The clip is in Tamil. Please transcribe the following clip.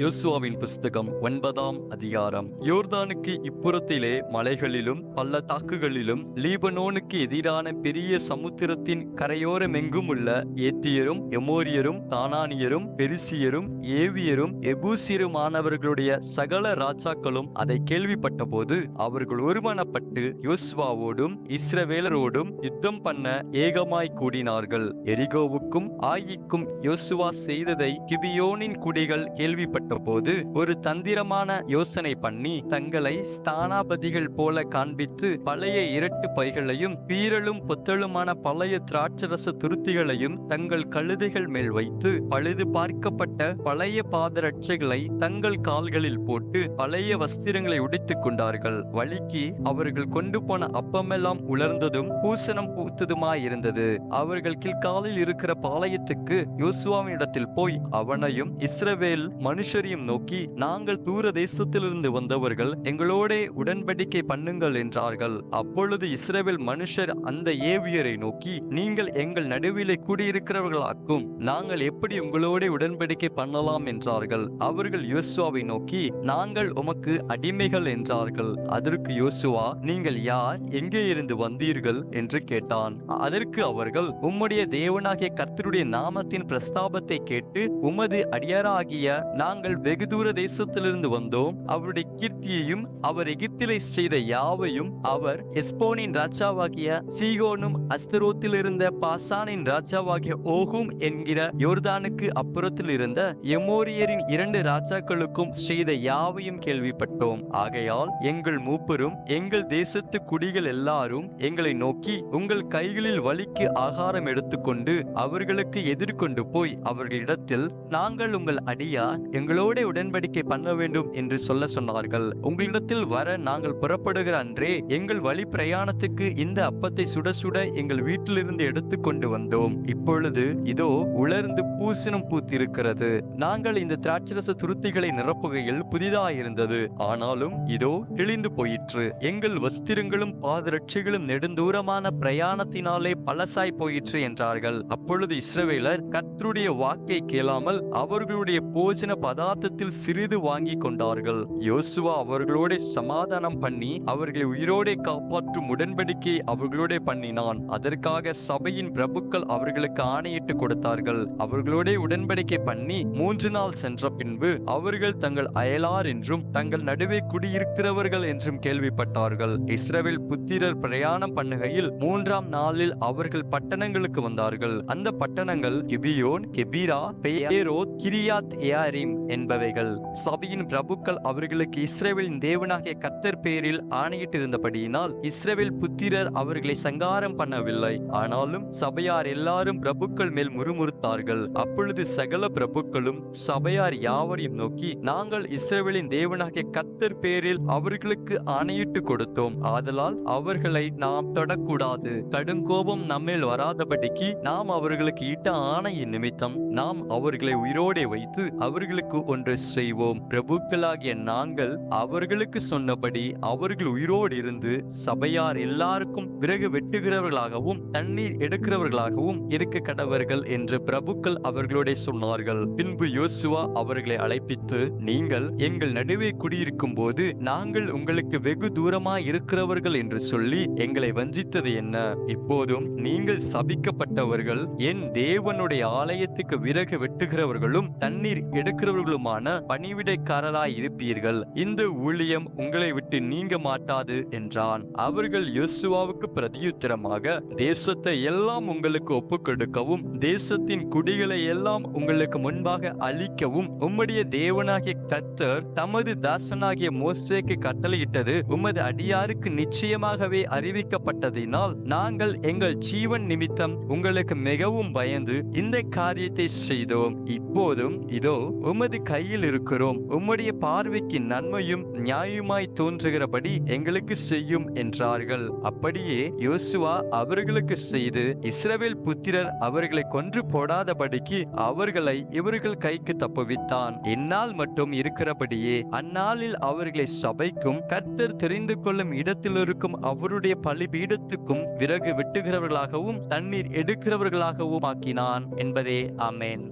யோசுவாவின் புஸ்தகம் 9ஆம் அதிகாரம். யோர்தானுக்கு இப்புறத்திலே மலைகளிலும் பள்ளத்தாக்குகளிலும் லீபனோனுக்கு எதிரான பெரிய சமுத்திரத்தின் கரையோரமெங்கும் உள்ள ஏத்தியரும் எமோரியரும் கானானியரும் பெரிசியரும் ஏவியரும் எபூசியருமானவர்களுடைய சகல ராஜாக்களும் அதை கேள்விப்பட்ட போது அவர்கள் ஒருமனப்பட்டு யோசுவாவோடும் இஸ்ரவேலரோடும் யுத்தம் பண்ண ஏகமாய் கூடினார்கள். எரிகோவுக்கும் ஆயிக்கும் யோசுவா செய்ததை கிபியோனின் குடிகள் கேள்விப்பட்ட போது ஒரு தந்திரமான யோசனை பண்ணி தங்களை ஸ்தானாபதிகள் போல காண்பித்து பழைய இரட்டு பைகளையும் பீரலும் பொத்தலுமான பழைய திராட்சரச துருத்திகளையும் தங்கள் கழுதைகள் மேல் வைத்து பழுது பார்க்கப்பட்ட பழைய பாதரட்சைகளை தங்கள் கால்களில் போட்டு பழைய வஸ்திரங்களை உடைத்துக் கொண்டார்கள். வழிக்கு அவர்கள் கொண்டு போன அப்பமெல்லாம் உலர்ந்ததும் பூசணம் பூத்ததுமாயிருந்தது. அவர்கள் கில்காலில் இருக்கிற பாளையத்துக்கு யோசுவாவின் இடத்தில் போய் அவனையும் இஸ்ரவேல் மனுஷரையும் நோக்கி, நாங்கள் தூர தேசத்திலிருந்து வந்தவர்கள், எங்களோட உடன்படிக்கை பண்ணுங்கள் என்றார்கள். அப்பொழுது இஸ்ரவேல் மனுஷர் அந்த ஏவியரை நோக்கி, நீங்கள் எங்கள் நடுவிலே கூடியிருக்கிறவர்களாக்கும், நாங்கள் எப்படி உங்களோட உடன்படிக்கை பண்ணலாம் என்றார்கள். அவர்கள் யோசுவாவை நோக்கி, நாங்கள் உமக்கு அடிமைகள் என்றார்கள். அதற்கு யோசுவா, நீங்கள் யார், எங்கே இருந்து வந்தீர்கள் என்று கேட்டான். அதற்கு அவர்கள், உம்முடைய தேவனாகிய கர்த்தருடைய நாமத்தின் பிரஸ்தாபத்தை கேட்டு உமது அடியாராகிய நாங்கள் வெகு தூர தேசத்திலிருந்து வந்தோம். அவருடைய கீர்த்தியையும் அவர் எகிப்திலே செய்த யாவையும் அவர் எஸ்போனின் ராஜாவாகிய சீகோனும் அஸ்தரோத்தில் இருந்த பாசானின் ராஜாவாகிய ஓகும் என்கிற யோர்தானுக்கு அப்புறத்தில் இருந்த எமோரியரின் 2 ராஜாக்களுக்கும் செய்த யாவையும் கேள்விப்பட்டோம். ஆகையால் எங்கள் மூப்பரும் எங்கள் தேசத்து குடிகள் எல்லாரும் எங்களை நோக்கி, உங்கள் கைகளில் வலிக்கு ஆகாரம் எடுத்துக்கொண்டு அவர்களுக்கு எதிர்கொண்டு போய் அவர்களிடத்தில், நாங்கள் உங்கள் அடியார், எங்களோட உடன்படிக்கை பண்ண வேண்டும் என்று சொல்ல சொன்னார்கள். உங்களிடத்தில் வர நாங்கள் புறப்படுகிற அன்றே எங்கள் வழி பிரயாணத்துக்கு இந்த அப்பத்தை சுட சுட எங்கள் வீட்டிலிருந்து எடுத்துக்கொண்டு வந்தோம். இப்பொழுது இதோ உலர்ந்து பூசணம் பூத்திருக்கிறது. நாங்கள் இந்த திராட்சரச துருத்திகளை நிரப்புகையில் புதிதாயிருந்தது, ஆனாலும் இதோ கிழிந்து போயிற்று. எங்கள் வஸ்திரங்களும் பாதரட்சைகளும் நெடுந்தூரமான பிரயாணத்தினாலே பழசாய் போயிற்று என்றார்கள். அப்பொழுது இஸ்ரவேலர் கர்த்தருடைய வாக்கை கேளாமல் அவர்களுடைய போஜன பதார்த்தத்தில் சிறிது வாங்கி கொண்டார்கள். யோசுவா அவர்களோட சமாதானம் பண்ணி அவர்களை உயிரோட காப்பாற்றும் உடன்படிக்கை அவர்களோட பண்ணினான். அதற்காக சபையின் பிரபுக்கள் அவர்களுக்கு ஆணையிட்டு கொடுத்தார்கள். அவர்களோட உடன்படிக்கை பண்ணி 3 நாள் சென்ற பின்பு அவர்கள் தங்கள் அயலார் என்றும் தங்கள் நடுவே குடியிருக்கிறவர்கள் என்றும் கேள்விப்பட்டார்கள். இஸ்ரவேல் புத்திரர் பிரயாணம் பண்ணுகையில் 3ஆம் நாளில் அவர்கள் பட்டணங்களுக்கு வந்தார்கள். அந்த பட்டணங்கள் கிபியோன், கெபீரா, பெயரோத், கிரியாத் ஏயாரீம் என்பவைகள். சபையின் பிரபுக்கள் அவர்களுக்கு இஸ்ரவேலின் தேவனாகிய கர்த்தர் பேரில் ஆணையிட்டிருந்தபடியினால் இஸ்ரவேல் புத்திரர் அவர்களை சங்காரம் பண்ணவில்லை. ஆனாலும் சபையார் எல்லாரும் பிரபுக்கள் மேல் முறுமுறுத்தார்கள். அப்பொழுது சகல பிரபுக்களும் சபையார் யாவரையும் நோக்கி, நாங்கள் இஸ்ரவேலின் தேவனாகிய கர்த்தர் பேரில் அவர்களுக்கு ஆணையிட்டு கொடுத்தோம். ஆதலால் அவர்களை நாம் தொடக்கூடாது. கடுங்கோபம் நம்மேல் வராதபடிக்கு நாம் அவர்களுக்கு இட்ட ஆணையின் நிமித்தம் நாம் அவர்களை உயிரோடே வைத்து அவர்களுக்கு ஒன்று செய்வோம். பிரபுக்களாகிய நாங்கள் அவர்களுக்கு சொன்னபடி அவர்கள் உயிரோடு இருந்து சபையார் எல்லாருக்கும் விறகு வெட்டுகிறவர்களாகவும் தண்ணீர் எடுக்கிறவர்களாகவும் இருக்க கடவர்கள் என்று பிரபுக்கள் அவர்களோட சொன்னார்கள். பின்பு யோசுவா அவர்களை அழைப்பித்து, நீங்கள் எங்கள் நடுவே குடியிருக்கும் போது நாங்கள் உங்களுக்கு வெகு தூரமாய் இருக்கிறவர்கள் என்று சொல்லி எங்களை வஞ்சித்தது என்ன? இப்போதும் நீங்கள் சபிக்கப்பட்டவர்கள், என் தேவனுடைய ஆலயத்துக்கு விறகு வெட்டுகிறவர்களும் தண்ணீர் எடுக்கிறவர்களுமான பணிவிடைக்காரராய் இருப்பீர்கள். இந்த ஊழியம் உங்களை விட்டு நீங்க மாட்டாது என்றான். அவர்கள் யோசுவாவுக்கு பிரதியுத்தரமாக, தேசத்தை எல்லாம் உங்களுக்கு ஒப்புக்கொடுக்கவும் தேசத்தின் குடிகளை எல்லாம் உங்களுக்கு முன்பாக அழிக்கவும் உம்முடைய தேவனாகிய கர்த்தர் தமது தாசனாகிய மோசேக்கு கட்டளையிட்டது உமது அடியாருக்கு நிச்சயமாகவே அறிவிக்கப்பட்டதினால் நாங்கள் எங்கள் ஜீவன் நிமித்தம் உங்களுக்கு மிகவும் பயந்து இந்த காரியத்தை செய்தோம். இப்போதும் இதோ உமது கையில் இருக்கிறோம். உம்முடைய பார்வைக்கு நன்மையும் நியாயமாய் தோன்றுகிறபடி எங்களுக்கு செய்யும் என்றார்கள். அப்படியே யோசுவா அவர்களுக்கு செய்து இஸ்ரவேல் புத்திரர் அவர்களை கொன்று போடாதபடிக்கு அவர்களை இவர்கள் கைக்கு தப்புவித்தான். இந்நாள் மட்டும் இருக்கிறபடியே அந்நாளில் அவர்களை சபைக்கும் கர்த்தர் தெரிந்து கொள்ளும் இடத்தில் இருக்கும் அவருடைய பலிபீடத்துக்கும் விறகு வெட்டுகிறவர்களாகவும் தண்ணீர் எடுக்கிறவர்களாகவும் ஆக்கினான் என்பதே. ஆமென்.